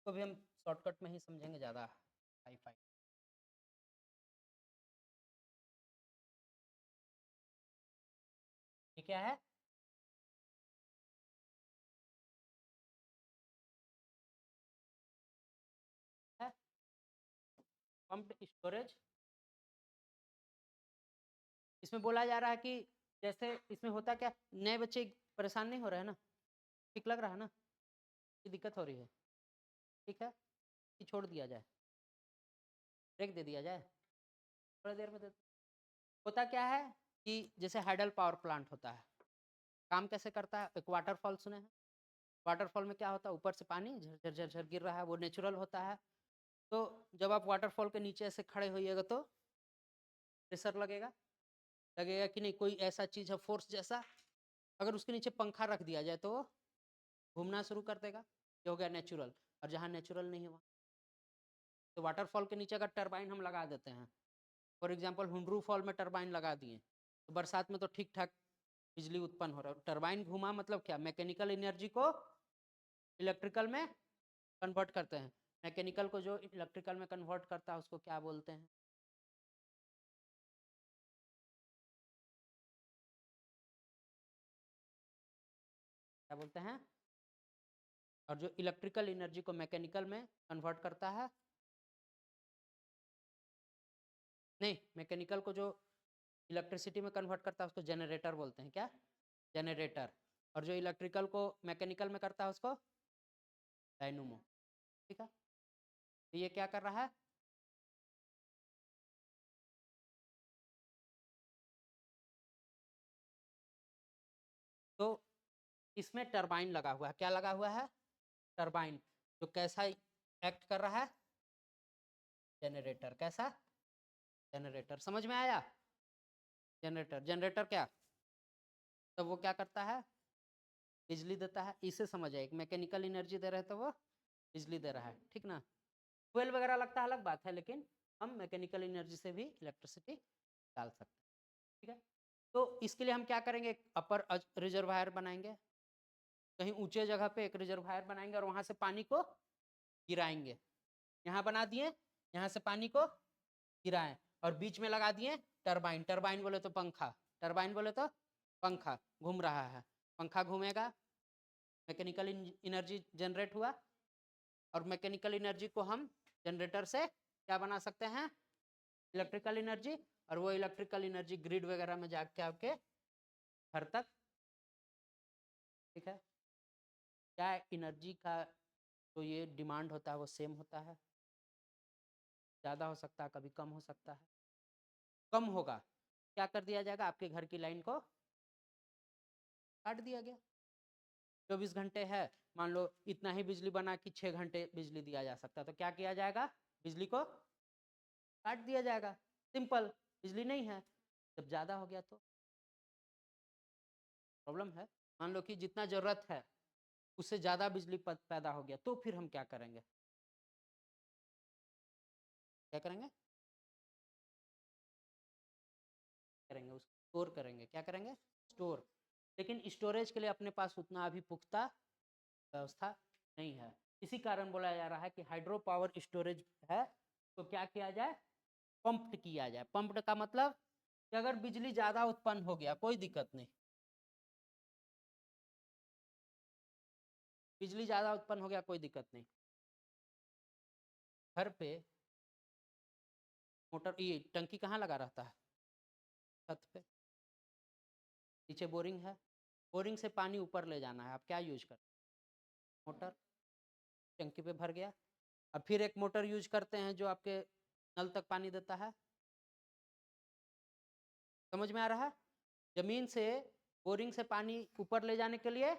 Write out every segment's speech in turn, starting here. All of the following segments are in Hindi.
को भी हम शॉर्टकट में ही समझेंगे ज़्यादा हाई फाई। ये क्या है? Pumped storage. इसमें बोला जा रहा है कि जैसे इसमें होता क्या, नए बच्चे परेशान नहीं हो रहे हैं ना? ठीक लग रहा है ना? ये दिक्कत हो रही है? ठीक है कि छोड़ दिया जाए, ब्रेक दे दिया जाए, थोड़ी देर में दे। होता क्या है कि जैसे हाइडल पावर प्लांट होता है, काम कैसे करता है? एक वाटरफॉल सुने हैं? वाटरफॉल में क्या होता है, ऊपर से पानी झर झर झर गिर रहा है, वो नेचुरल होता है। तो जब आप वाटरफॉल के नीचे ऐसे खड़े होइएगा तो प्रेशर लगेगा, लगेगा कि नहीं? कोई ऐसा चीज़ है फोर्स जैसा, अगर उसके नीचे पंखा रख दिया जाए तो वो घूमना शुरू कर देगा। ये हो गया नेचुरल। और जहाँ नेचुरल नहीं है वहाँ, तो वाटरफॉल के नीचे अगर टरबाइन हम लगा देते हैं, फॉर एग्जांपल हुंडरू फॉल में टरबाइन लगा दिए, तो बरसात में तो ठीक ठाक बिजली उत्पन्न हो रहा है। टरबाइन घुमा मतलब क्या? मैकेनिकल एनर्जी को इलेक्ट्रिकल में कन्वर्ट करते हैं। मैकेनिकल को जो इलेक्ट्रिकल में कन्वर्ट करता है उसको क्या बोलते हैं? क्या बोलते हैं? और जो इलेक्ट्रिकल एनर्जी को मैकेनिकल में कन्वर्ट करता है, नहीं, मैकेनिकल को जो इलेक्ट्रिसिटी में कन्वर्ट करता है उसको जनरेटर बोलते हैं। क्या? जनरेटर। और जो इलेक्ट्रिकल को मैकेनिकल में करता है उसको डायनोमो। ठीक है, तो ये क्या कर रहा है? तो इसमें टरबाइन लगा हुआ है। क्या लगा हुआ है? टरबाइन। जो कैसा एक्ट कर रहा है? जनरेटर। कैसा? जनरेटर। समझ में आया? जनरेटर। जनरेटर क्या? तब वो क्या करता है? बिजली देता है। इसे समझ आए, मैकेनिकल एनर्जी दे रहे तो वो बिजली दे रहा है, ठीक ना? फ्यूल वगैरह लगता है अलग बात है, लेकिन हम मैकेनिकल एनर्जी से भी इलेक्ट्रिसिटी डाल सकते हैं। ठीक है, तो इसके लिए हम क्या करेंगे? अपर रिजर्वायर बनाएंगे, कहीं ऊंचे जगह पे एक रिजर्वायर बनाएंगे और वहां से पानी को गिराएंगे। यहाँ बना दिए, यहाँ से पानी को गिराएं, और बीच में लगा दिए टरबाइन। टरबाइन बोले तो पंखा, टरबाइन बोले तो पंखा घूम रहा है। पंखा घूमेगा, मैकेनिकल एनर्जी जनरेट हुआ, और मैकेनिकल एनर्जी को हम जनरेटर से क्या बना सकते हैं? Electrical energy. और वो इलेक्ट्रिकल एनर्जी ग्रिड वगैरह में जाके आपके घर तक। ठीक है, क्या एनर्जी का तो ये डिमांड होता है वो सेम होता है, ज़्यादा हो सकता है, कभी कम हो सकता है। कम होगा, क्या कर दिया जाएगा? आपके घर की लाइन को काट दिया गया। 24 घंटे है, मान लो इतना ही बिजली बना कि 6 घंटे बिजली दिया जा सकता है, तो क्या किया जाएगा? बिजली को काट दिया जाएगा। सिंपल। बिजली नहीं है, जब ज़्यादा हो गया तो प्रॉब्लम है। मान लो कि जितना ज़रूरत है उससे ज़्यादा बिजली पैदा हो गया, तो फिर हम क्या करेंगे? क्या करेंगे? करेंगे उसको स्टोर करेंगे। क्या करेंगे? स्टोर। लेकिन स्टोरेज के लिए अपने पास उतना अभी पुख्ता व्यवस्था नहीं है। इसी कारण बोला जा रहा है कि हाइड्रो पावर स्टोरेज है, तो क्या किया जाए? पंप्ड किया जाए। पंप्ड का मतलब कि अगर बिजली ज़्यादा उत्पन्न हो गया, कोई दिक्कत नहीं, बिजली ज़्यादा उत्पन्न हो गया कोई दिक्कत नहीं, घर पे मोटर, ये टंकी कहाँ लगा रहता है? छत पे। नीचे बोरिंग है, बोरिंग से पानी ऊपर ले जाना है, आप क्या यूज करते हैं? मोटर। टंकी पे भर गया, अब फिर एक मोटर यूज करते हैं जो आपके नल तक पानी देता है। समझ में आ रहा है? जमीन से बोरिंग से पानी ऊपर ले जाने के लिए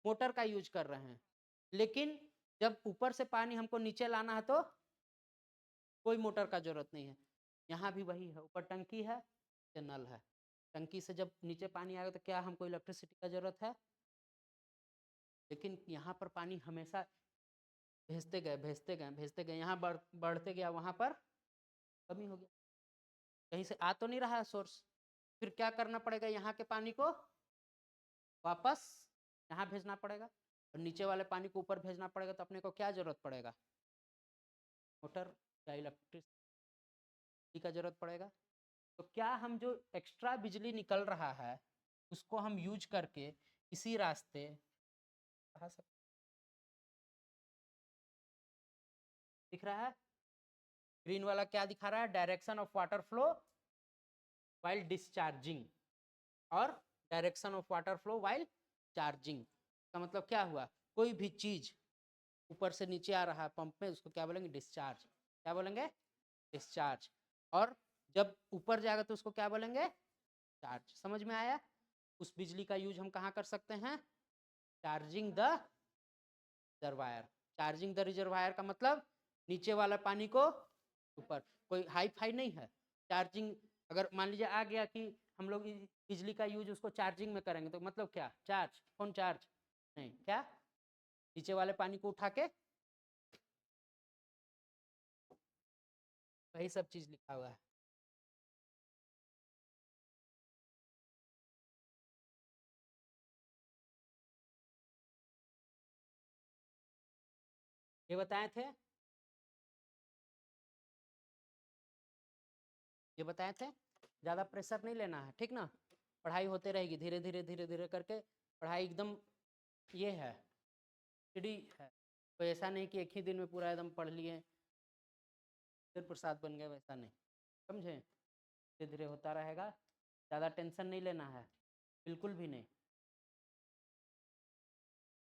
मोटर का यूज कर रहे हैं, लेकिन जब ऊपर से पानी हमको नीचे लाना है तो कोई मोटर का जरूरत नहीं है। यहाँ भी वही है, ऊपर टंकी है, नीचे नल है। टंकी से जब नीचे पानी आएगा तो क्या हमको इलेक्ट्रिसिटी का जरूरत है? लेकिन यहाँ पर पानी हमेशा भेजते गए भेजते गए भेजते गए, यहाँ बढ़ते गया, वहाँ पर कमी हो गया, कहीं से आ तो नहीं रहा है सोर्स। फिर क्या करना पड़ेगा? यहाँ के पानी को वापस यहाँ भेजना पड़ेगा, और नीचे वाले पानी को ऊपर भेजना पड़ेगा तो अपने को क्या जरूरत पड़ेगा? मोटर या इलेक्ट्रिसिटी का जरूरत पड़ेगा। तो क्या हम जो एक्स्ट्रा बिजली निकल रहा है उसको हम यूज करके इसी रास्ते बढ़ा सकते, दिख रहा है ग्रीन वाला क्या दिखा रहा है? Direction of water flow while discharging और direction of water flow while charging. का मतलब क्या हुआ? कोई भी चीज ऊपर से नीचे आ रहा है पंप में, उसको क्या बोलेंगे? डिस्चार्ज। क्या बोलेंगे? डिस्चार्ज। और जब ऊपर जाएगा तो उसको क्या बोलेंगे? चार्ज। समझ में आया? उस बिजली का यूज हम कहाँ कर सकते हैं? Charging the reservoir. Charging the reservoir का मतलब नीचे वाला पानी को ऊपर। कोई हाई फाई नहीं है। चार्जिंग, अगर मान लीजिए आ गया कि हम लोग बिजली का यूज उसको चार्जिंग में करेंगे तो मतलब क्या? चार्ज। फोन चार्ज नहीं, क्या? नीचे वाले पानी को उठा के, वही सब चीज लिखा हुआ है। ये बताए थे, ये बताए थे। ज्यादा प्रेशर नहीं लेना है, ठीक ना? पढ़ाई होते रहेगी धीरे धीरे धीरे धीरे करके। पढ़ाई एकदम ये है, स्टडी है। तो ऐसा नहीं कि एक ही दिन में पूरा एकदम पढ़ लिए फिर प्रसाद बन गए, वैसा नहीं। समझे? धीरे धीरे होता रहेगा। ज़्यादा टेंशन नहीं लेना है, बिल्कुल भी नहीं।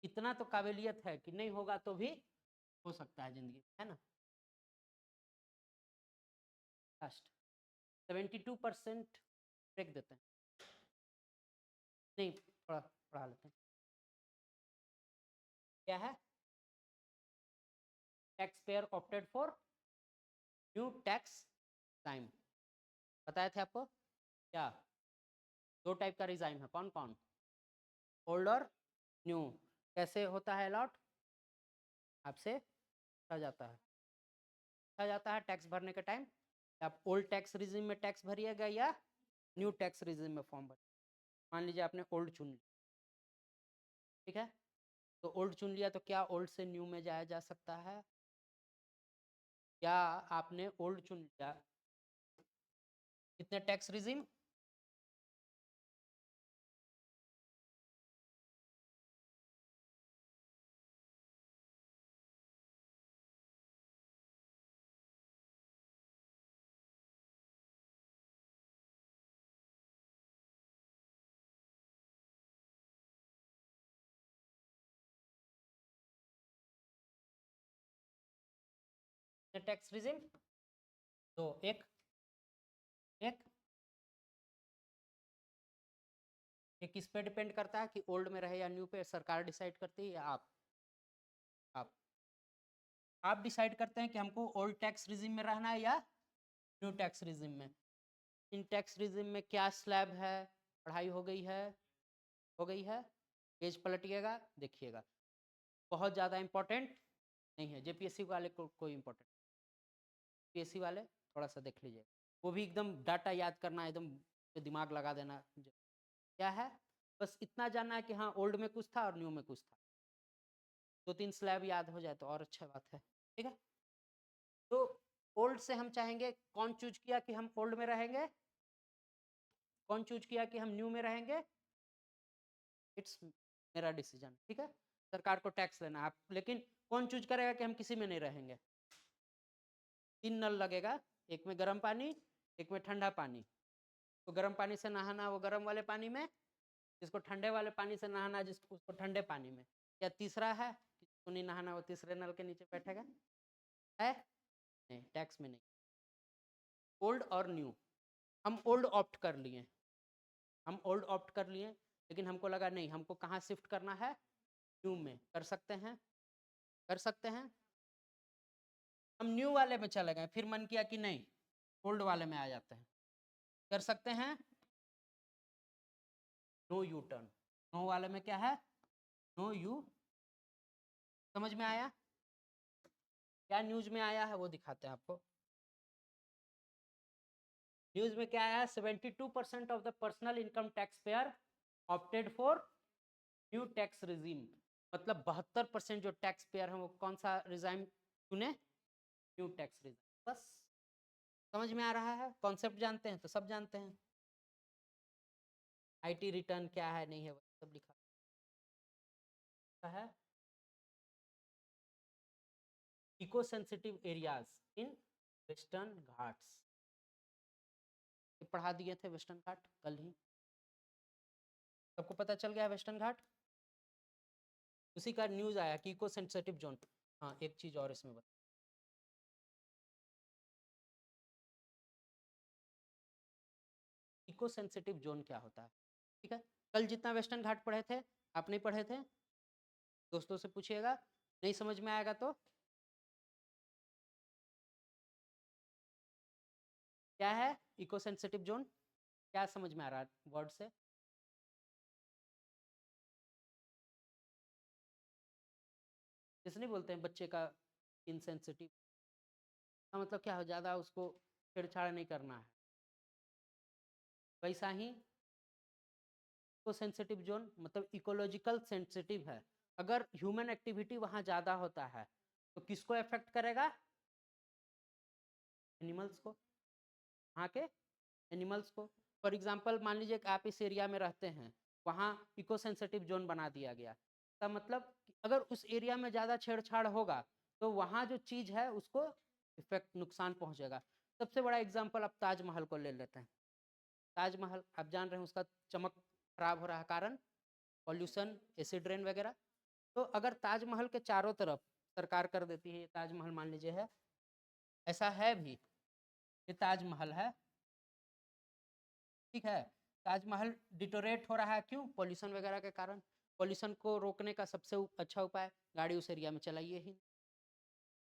इतना तो काबिलियत है कि नहीं होगा तो भी हो सकता है जिंदगी, है ना? लास्ट 72% ब्रेक देते हैं। नहीं, थोड़ा पढ़ा लेते हैं। क्या है? Tax payer opted for new tax time. बताए थे आपको क्या? दो टाइप का रिजाइम है, कौन कौन? ओल्ड और न्यू। कैसे होता है अलॉट? आपसे पूछा जाता है, पूछा जाता है टैक्स भरने के टाइम, आप ओल्ड टैक्स रिजिम में टैक्स भरिएगा या न्यू टैक्स रिजिम में फॉर्म भरिए। मान लीजिए आपने ओल्ड चुन लिया, ठीक है? तो ओल्ड चुन लिया तो क्या ओल्ड से न्यू में जाया जा सकता है? क्या आपने ओल्ड चुन लिया, कितने टैक्स रिजिम? टैक्स रिजिम तो एक एक ये किस पे डिपेंड करता है कि ओल्ड में रहे या न्यू पे? सरकार डिसाइड करती है या आप आप डिसाइड करते हैं कि हमको ओल्ड टैक्स रिजिम में रहना है या न्यू टैक्स रिजिम में। इन टैक्स रिजिम में क्या स्लैब है? पढ़ाई हो गई है? हो गई है? पेज पलटिएगा, देखिएगा। बहुत ज़्यादा इंपॉर्टेंट नहीं है, जेपीएससी वाले को कोई इंपॉर्टेंट, पीएससी वाले थोड़ा सा देख लीजिए। वो भी एकदम डाटा याद करना, एकदम दिमाग लगा देना। क्या है? बस इतना जानना है कि हाँ ओल्ड में कुछ था और न्यू में कुछ था। दो तीन स्लैब याद हो जाए तो और अच्छा बात है, ठीक है? तो ओल्ड से हम चाहेंगे, कौन चूज किया कि हम ओल्ड में रहेंगे? कौन चूज किया कि हम न्यू में रहेंगे? इट्स मेरा डिसीजन, ठीक है? सरकार को टैक्स लेना आप, लेकिन कौन चूज करेगा कि हम किसी में नहीं रहेंगे? तीन नल लगेगा, एक में गर्म पानी, एक में ठंडा पानी। तो गर्म पानी से नहाना वो गर्म वाले पानी में, जिसको ठंडे वाले पानी से नहाना जिसको उसको ठंडे पानी में। या तीसरा है जिसको नहीं नहाना वो तीसरे नल के नीचे बैठेगा, है? नहीं, टैक्स में नहीं। ओल्ड और न्यू, हम ओल्ड ऑप्ट कर लिए, हम ओल्ड ऑप्ट कर लिए, लेकिन हमको लगा नहीं, हमको कहाँ शिफ्ट करना है? न्यू में। कर सकते हैं, कर सकते हैं। हम न्यू वाले में चले गए, फिर मन किया कि नहीं ओल्ड वाले में आ जाते हैं। कर सकते हैं। No U turn. नो वाले में क्या है? No you. समझ में आया? क्या न्यूज में आया है वो दिखाते हैं आपको। न्यूज में क्या आया है? 72% of the personal income tax payer opted for new tax regime. मतलब 72% जो टैक्स पेयर हैं वो कौन सा रिजाइम चुने, न्यू टैक्स रिजाइम। बस समझ में आ रहा है, कॉन्सेप्ट जानते हैं तो सब जानते हैं। आईटी रिटर्न क्या है नहीं है वो सब लिखा है। Eco sensitive areas in Western Ghats, पढ़ा दिए थे वेस्टर्न घाट कल ही, सबको पता चल गया वेस्टर्न घाट। उसी का न्यूज आया कि इको सेंसिटिव जोन। हाँ एक चीज और इसमें बता, इको सेंसिटिव जोन क्या होता है, ठीक है। कल जितना वेस्टर्न घाट पढ़े थे आप नहीं पढ़े थे, दोस्तों से पूछिएगा, नहीं समझ में आएगा तो क्या है इको सेंसिटिव जोन, क्या समझ में आ रहा है वर्ड से। जैसे नहीं बोलते हैं बच्चे का इनसेंसिटिव, मतलब क्या हो, ज़्यादा उसको छेड़छाड़ नहीं करना है, वैसा ही इको सेंसिटिव जोन मतलब इकोलॉजिकल सेंसिटिव है। अगर ह्यूमन एक्टिविटी वहाँ ज़्यादा होता है तो किसको अफेक्ट करेगा, एनिमल्स को, वहाँ के एनिमल्स को। फॉर एग्जाम्पल मान लीजिए कि आप इस एरिया में रहते हैं, वहाँ इको सेंसिटिव जोन बना दिया गया, का मतलब अगर उस एरिया में ज़्यादा छेड़छाड़ होगा तो वहाँ जो चीज़ है उसको इफेक्ट नुकसान पहुँचेगा। सबसे बड़ा एग्जाम्पल आप ताजमहल को ले लेते हैं। ताजमहल आप जान रहे हैं उसका चमक खराब हो रहा है, कारण पॉल्यूशन, एसिड रेन वगैरह। तो अगर ताजमहल के चारों तरफ सरकार कर देती है, ये ताजमहल मान लीजिए है, ऐसा है भी, ये ताजमहल है, ठीक है। ताजमहल डिटोरेट हो रहा है, क्यों, पॉल्यूशन वगैरह के कारण। पॉल्यूशन को रोकने का सबसे अच्छा उपाय, गाड़ी उस एरिया में चलाइए ही।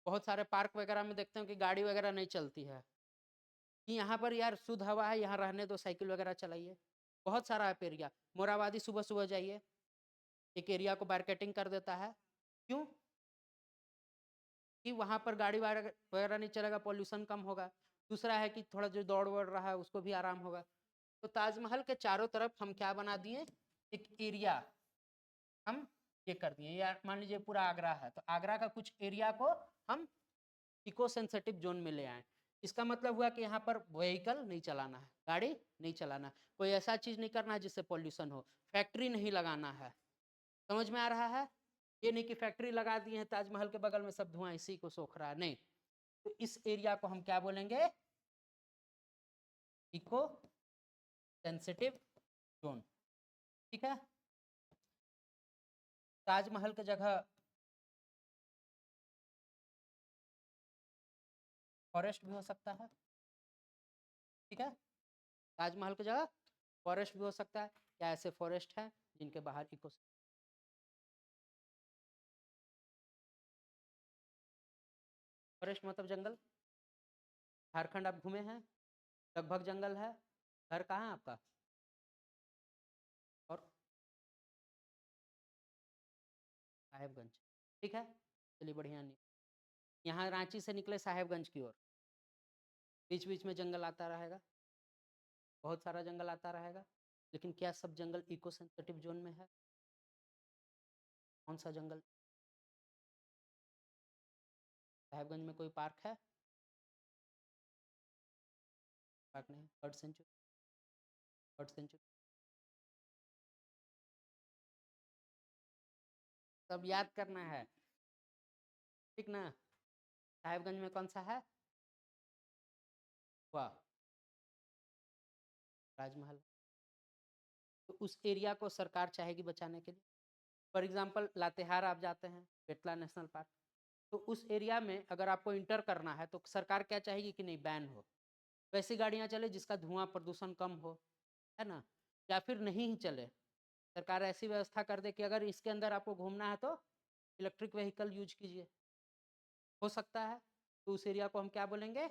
बहुत सारे पार्क वगैरह में देखते हैं कि गाड़ी वगैरह नहीं चलती है, कि यहाँ पर यार शुद्ध हवा है, यहाँ रहने दो, साइकिल वगैरह चलाइए। बहुत सारा है एरिया, मोराबादी सुबह सुबह जाइए, एक एरिया को मार्केटिंग कर देता है, क्यों, कि वहाँ पर गाड़ी वगैरह नहीं चलेगा, पॉल्यूशन कम होगा। दूसरा है कि थोड़ा जो दौड़ वड़ रहा है उसको भी आराम होगा। तो ताजमहल के चारों तरफ हम क्या बना दिए, एक एरिया हम ये कर दिए। या मान लीजिए पूरा आगरा है तो आगरा का कुछ एरिया को हम इको सेंसिटिव जोन में ले आए। इसका मतलब हुआ कि यहाँ पर व्हीकल नहीं चलाना है, गाड़ी नहीं चलाना, कोई ऐसा चीज नहीं करना है जिससे पॉल्यूशन हो, फैक्ट्री नहीं लगाना है। समझ में आ रहा है, ये नहीं कि फैक्ट्री लगा दिए हैं ताजमहल के बगल में सब धुआं इसी को सोख रहा है, नहीं। तो इस एरिया को हम क्या बोलेंगे, इको सेंसिटिव जोन, ठीक है। ताजमहल की जगह फॉरेस्ट भी हो सकता है, ठीक है। ताजमहल की जगह फॉरेस्ट भी हो सकता है, क्या ऐसे फॉरेस्ट है जिनके बाहर इको, फॉरेस्ट मतलब जंगल, झारखंड आप घूमे हैं, लगभग जंगल है। घर कहाँ है आपका, और साहेबगंज, ठीक है, चलिए बढ़िया। नहीं, यहाँ रांची से निकले साहेबगंज की ओर, बीच बीच में जंगल आता रहेगा, बहुत सारा जंगल आता रहेगा, लेकिन क्या सब जंगल इको सेंसिटिव जोन में है, कौन सा जंगल। साहेबगंज में कोई पार्क है, पार्क नहीं, बर्ड सेंचुरी, बर्ड सेंचुरी सब याद करना है, ठीक ना। साहेबगंज में कौन सा है, वाह, राजमहल। तो उस एरिया को सरकार चाहेगी बचाने के लिए। फॉर एग्जाम्पल लातेहार आप जाते हैं, पेटला नेशनल पार्क, तो उस एरिया में अगर आपको इंटर करना है तो सरकार क्या चाहेगी कि नहीं, बैन हो, वैसी गाड़ियाँ चले जिसका धुआं प्रदूषण कम हो, है ना। या फिर नहीं ही चले, सरकार ऐसी व्यवस्था कर दे कि अगर इसके अंदर आपको घूमना है तो इलेक्ट्रिक व्हीकल यूज कीजिए, हो सकता है। तो उस एरिया को हम क्या बोलेंगे,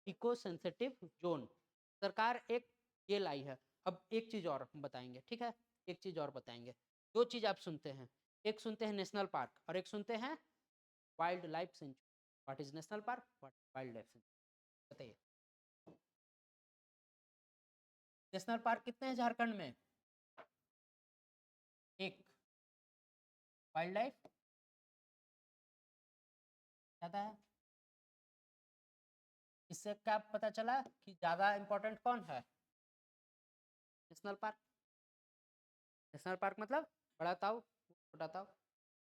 इको सेंसिटिव जोन। सरकार एक ये लाई है। अब एक चीज और हम बताएंगे, ठीक है, एक चीज और बताएंगे। दो चीज आप सुनते हैं, एक सुनते हैं नेशनल पार्क और एक सुनते हैं wild life sanctuary. What is national park, what wild life sanctuary, बताइए। नेशनल पार्क कितने हैं झारखंड में, एक, वाइल्ड लाइफ ज्यादा है। इससे क्या पता चला कि ज्यादा इंपॉर्टेंट कौन है? National park. नेशनल पार्क मतलब बड़ा ताऊ, छोटा ताऊ,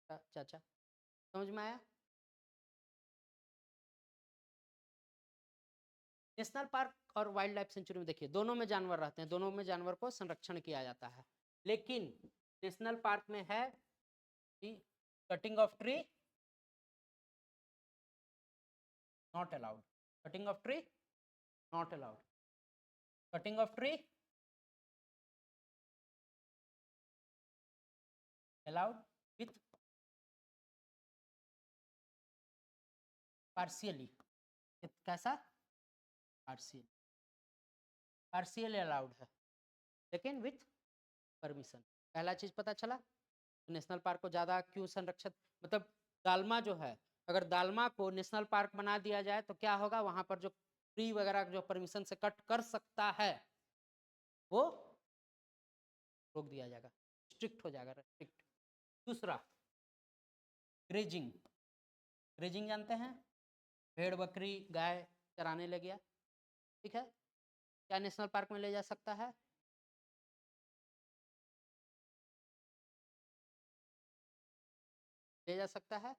चाचा। समझ में आया? नेशनल पार्क और वाइल्ड लाइफ सेंचुरी में देखिए दोनों में जानवर रहते हैं, दोनों में जानवर को संरक्षण किया जाता है, लेकिन नेशनल पार्क में है कि cutting of tree not allowed, cutting of tree not allowed, cutting of tree allowed with partially. कैसा? पार्शियल, पार्शियल अलाउड है लेकिन विथ परमिशन। पहला चीज पता चला। नेशनल पार्क को ज्यादा क्यों संरक्षित, मतलब दालमा जो है, अगर दालमा को नेशनल पार्क बना दिया जाए तो क्या होगा, वहां पर जो ट्री वगैरह जो परमिशन से कट कर सकता है वो रोक दिया जाएगा, स्ट्रिक्ट हो जाएगा, स्ट्रिक्ट। दूसरा ग्रेजिंग। ग्रेजिंग जानते हैं, भेड़ बकरी गाय चराने ले गया, ठीक है, क्या नेशनल पार्क में ले जा सकता है? ले जा सकता है।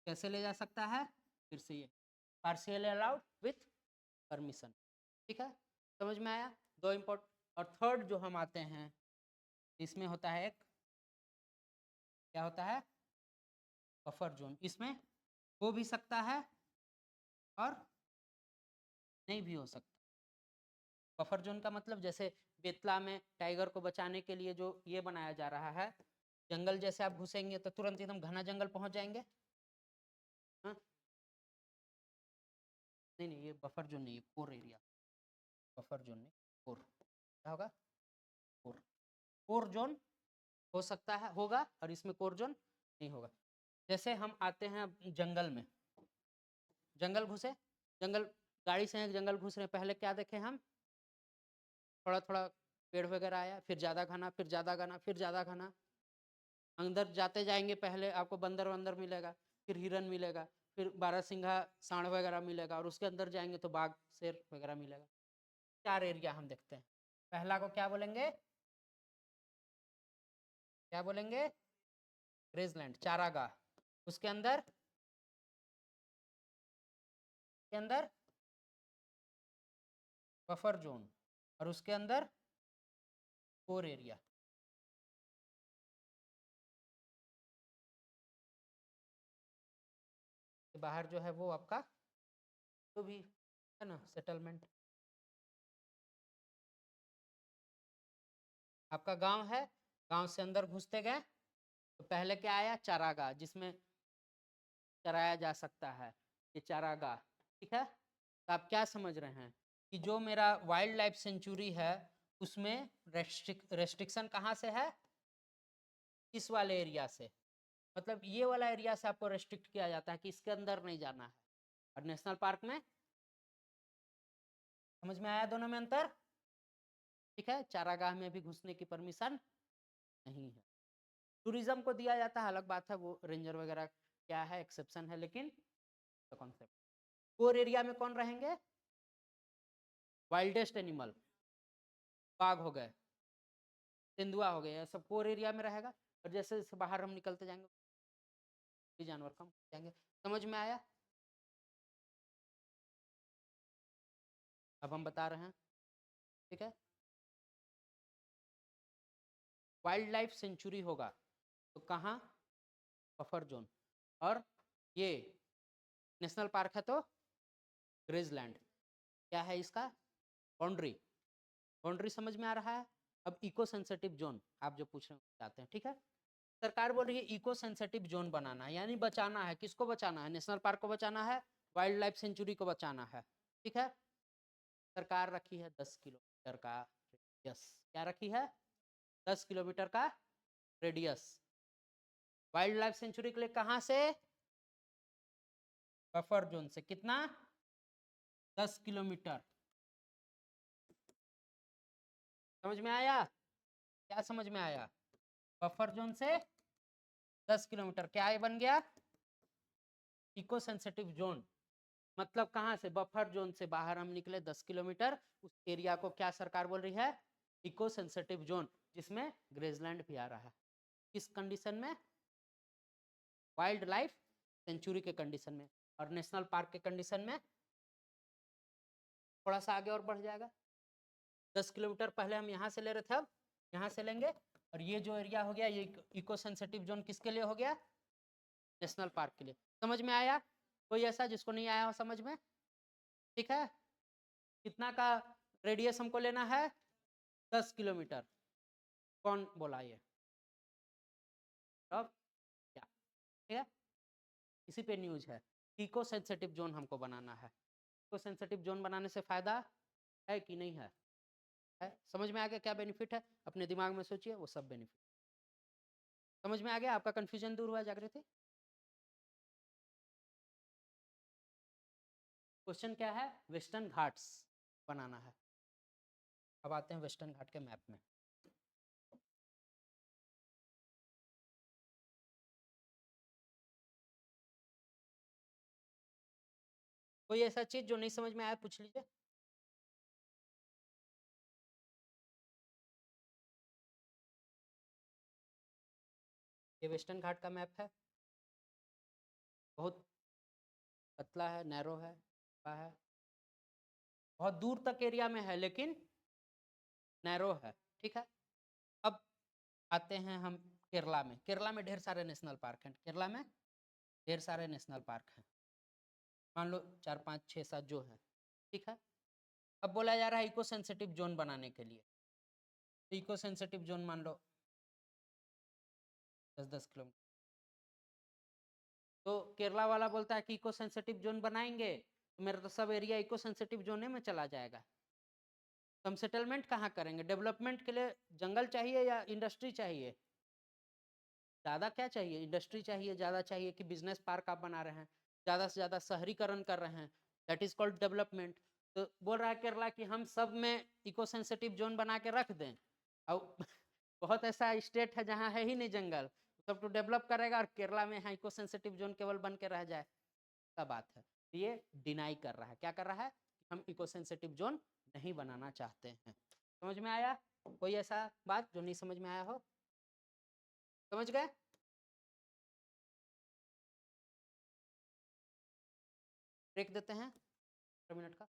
कैसे ले जा सकता है? फिर से ये पार्शियल अलाउड विथ परमिशन, ठीक है, समझ में आया? दो इम्पोर्ट। और थर्ड जो हम आते हैं इसमें होता है एक, क्या होता है? Buffer zone. इसमें हो भी सकता है और नहीं भी हो सकता। बफर जोन का मतलब जैसे बेतला में टाइगर को बचाने के लिए जो ये बनाया जा रहा है, जंगल जैसे आप घुसेंगे तो तुरंत एकदम घना जंगल पहुंच जाएंगे। हाँ? नहीं नहीं, ये बफर जोन नहीं है, कोर एरिया। बफर जोन नहीं, कोर। क्या होगा? कोर। कोर जोन हो सकता है, होगा, और इसमें कोर जोन नहीं होगा। जैसे हम आते हैं जंगल में, जंगल घुसे, जंगल गाड़ी से जंगल घुस रहे, पहले क्या देखे हम? थोड़ा थोड़ा पेड़ वगैरह आया, फिर ज्यादा घना, फिर ज्यादा घना, फिर ज्यादा घना। अंदर जाते जाएंगे पहले आपको बंदर वंदर मिलेगा, फिर हिरन मिलेगा, फिर बारहसिंघा सांड वगैरह मिलेगा, और उसके अंदर जाएंगे तो बाघ शेर वगैरह मिलेगा। 4 एरिया हम देखते हैं। पहला को क्या बोलेंगे? क्या बोलेंगे? ग्रेजलैंड, चारागाह। उसके अंदर, के अंदर बफर जोन, और उसके अंदर कोर एरिया। बाहर जो है वो आपका तो भी है ना, सेटलमेंट। आपका गांव है, गांव से अंदर घुसते गए तो पहले क्या आया? चारागाह, जिसमें चराया जा सकता है, ये चारागाह, ठीक है। तो आप क्या समझ रहे हैं कि जो मेरा वाइल्ड लाइफ सेंचुरी है उसमें रेस्ट्रिक्शन कहाँ से है? इस वाले एरिया से, मतलब ये वाला एरिया से आपको रेस्ट्रिक्ट किया जाता है कि इसके अंदर नहीं जाना है। और नेशनल पार्क में, समझ में आया दोनों में अंतर? ठीक है, चारागाह में भी घुसने की परमिशन नहीं है। टूरिज्म को दिया जाता है, अलग बात है, वो रेंजर वगैरह क्या है, एक्सेप्शन है, लेकिन तो कॉन्सेप्ट। कोर एरिया में कौन रहेंगे? वाइल्डेस्ट एनिमल, बाघ हो गए, तेंदुआ हो गए, सब कोर एरिया में रहेगा। और जैसे जैसे बाहर हम निकलते जाएंगे जानवर कम जाएंगे। समझ में आया? अब हम बता रहे हैं, ठीक है। वाइल्ड लाइफ सेंचुरी होगा तो कहाँ? Buffer zone. और ये नेशनल पार्क है तो ग्रेजलैंड। क्या है इसका? बाउंड्री। बाउंड्री समझ में आ रहा है? अब इको सेंसिटिव जोन आप जो पूछ रहे चाहते हैं, ठीक है। सरकार बोल रही है इको सेंसिटिव जोन बनाना है, यानी बचाना है। किसको बचाना है? नेशनल पार्क को बचाना है, वाइल्ड लाइफ सेंचुरी को बचाना है, ठीक है। सरकार रखी है 10 किलोमीटर का रेडियस। क्या रखी है? 10 किलोमीटर का रेडियस वाइल्ड लाइफ सेंचुरी के लिए। कहां से? बफर जोन से। कितना? 10 किलोमीटर। समझ में आया? क्या समझ में आया? बफर जोन से 10 किलोमीटर क्या ये बन गया? Eco sensitive zone. मतलब कहाँ से? बफर जोन से बाहर हम निकले 10 किलोमीटर, उस एरिया को क्या सरकार बोल रही है? इको सेंसिटिव जोन, जिसमें ग्रेसलैंड भी आ रहा है। किस कंडीशन में? वाइल्ड लाइफ सेंचुरी के कंडीशन में। और नेशनल पार्क के कंडीशन में थोड़ा सा आगे और बढ़ जाएगा। 10 किलोमीटर पहले हम यहाँ से ले रहे थे, अब यहाँ से लेंगे, और ये जो एरिया हो गया, ये इको सेंसिटिव जोन किसके लिए हो गया? नेशनल पार्क के लिए। समझ में आया? कोई ऐसा जिसको नहीं आया हो समझ में? ठीक है। कितना का रेडियस हमको लेना है? 10 किलोमीटर। कौन बोला ये? अब क्या? ठीक है, इसी पे न्यूज है। इको सेंसिटिव जोन हमको बनाना है। इको सेंसिटिव जोन बनाने से फायदा है कि नहीं है? है। समझ में आ गया क्या बेनिफिट है? अपने दिमाग में सोचिए, वो सब बेनिफिट समझ में आ गया। आपका कंफ्यूजन दूर हुआ जागृति? क्वेश्चन क्या है? वेस्टर्न घाट्स बनाना है। अब आते हैं वेस्टर्न घाट के मैप में। कोई ऐसा चीज जो नहीं समझ में आया पूछ लीजिए। ये वेस्टर्न घाट का मैप है। बहुत पतला है, नैरो है, है, बहुत दूर तक एरिया में है, लेकिन नैरो है। ठीक है। अब आते हैं हम केरला में। केरला में ढेर सारे नेशनल पार्क हैं। केरला में ढेर सारे नेशनल पार्क हैं, मान लो 4 5 6 7 जो है। ठीक है। अब बोला जा रहा है इको सेंसिटिव जोन बनाने के लिए। तो इको सेंसिटिव जोन मान लो 10 किलोमीटर। तो केरला वाला बोलता है कि इको सेंसिटिव जोन बनाएंगे तो मेरा तो सब एरिया इको सेंसिटिव जोन में चला जाएगा। तो हम सेटलमेंट कहाँ करेंगे? डेवलपमेंट के लिए जंगल चाहिए या इंडस्ट्री चाहिए? ज़्यादा क्या चाहिए? इंडस्ट्री चाहिए। ज़्यादा चाहिए कि बिजनेस पार्क आप बना रहे हैं, ज़्यादा से ज़्यादा शहरीकरण कर रहे हैं, दैट इज कॉल्ड डेवलपमेंट। तो बोल रहा है केरला कि हम सब में इको सेंसिटिव जोन बना के रख दें। और बहुत ऐसा स्टेट है जहाँ है ही नहीं जंगल, सब तो डेवलप करेगा, और केरला में यहाँ इको सेंसिटिव जोन केवल बन के रह जाए, क्या बात है? ये डिनाई कर रहा है। क्या कर रहा है? हम इको सेंसिटिव जोन नहीं बनाना चाहते हैं। समझ में आया? कोई ऐसा बात जो नहीं समझ में आया हो? समझ गए? ब्रेक देते हैं 1 मिनट का।